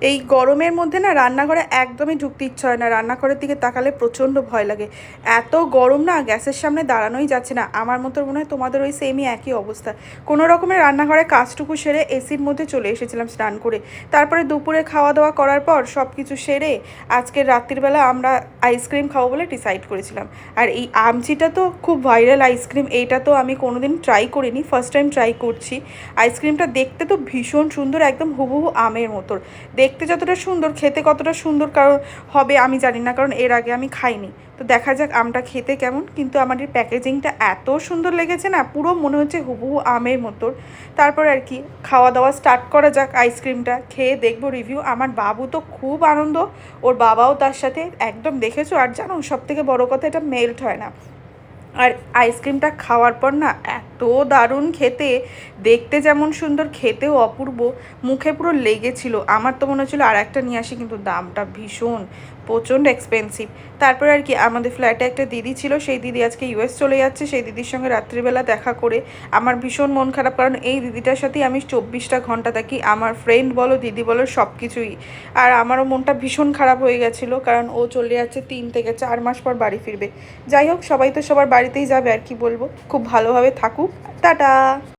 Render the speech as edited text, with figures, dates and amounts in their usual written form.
এই গরমের মধ্যে না রান্নাঘরে একদমই ঢুকতে ইচ্ছা হয় না, রান্নাঘরের দিকে তাকালে প্রচণ্ড ভয় লাগে। এত গরম না, গ্যাসের সামনে দাঁড়ানোই যাচ্ছে না। আমার মতো মনে হয় তোমাদের ওই সেমই একই অবস্থা। কোনো রকমের রান্নাঘরে কাজটুকু সেরে এসির মধ্যে চলে এসেছিলাম স্নান করে। তারপরে দুপুরে খাওয়া দাওয়া করার পর সব কিছু সেরে আজকের রাত্রিবেলা আমরা আইসক্রিম খাবো বলে ডিসাইড করেছিলাম। আর এই আমচিটা তো খুব ভাইরাল আইসক্রিম, এইটা তো আমি কোনোদিন ট্রাই করিনি, ফার্স্ট টাইম ট্রাই করছি। আইসক্রিমটা দেখতে তো ভীষণ সুন্দর, একদম হুবহু আমের মতো। দেখতে যতটা সুন্দর, খেতে কতটা সুন্দর কারণ হবে আমি জানি না, কারণ এর আগে আমি খাইনি। তো দেখা যাক আমটা খেতে কেমন। কিন্তু আমার এই প্যাকেজিংটা এত সুন্দর লেগেছে না, পুরো মনে হচ্ছে হুবহু আমের মতো। তারপর আর কি খাওয়া দাওয়া স্টার্ট করা যাক। আইসক্রিমটা খেয়ে দেখবো রিভিউ। আমার বাবু তো খুব আনন্দ, ওর বাবাও তার সাথে, একদম দেখেছো। আর জানো সবথেকে বড় কথা, এটা মেল্ট হয় না। আর আইসক্রিমটা খাওয়ার পর না এত দারুণ খেতে, দেখতে যেমন সুন্দর খেতেও অপূর্ব, মুখে পুরো লেগেছিল। আমার তো মনে হচ্ছিলো আর একটা নিয়ে আসি, কিন্তু দামটা ভীষণ প্রচণ্ড এক্সপেন্সিভ। তারপরে আর কি আমাদের ফ্ল্যাটে একটা দিদি ছিল, সেই দিদি আজকে ইউএস চলে যাচ্ছে। সেই দিদির সঙ্গে রাত্রিবেলা দেখা করে আমার ভীষণ মন খারাপ, কারণ এই দিদিটার সাথেই আমি 24টা ঘন্টা থাকি, আমার ফ্রেন্ড বলো দিদি বলো সব কিছুই। আর আমারও মনটা ভীষণ খারাপ হয়ে গেছিলো, কারণ ও চলে যাচ্ছে 3 থেকে 4 মাস পর বাড়ি ফিরবে। যাই হোক, সবাই তো সবার বাড়িতেই যাবে, আর কি বলবো। খুব ভালোভাবে থাকুক, টাটা।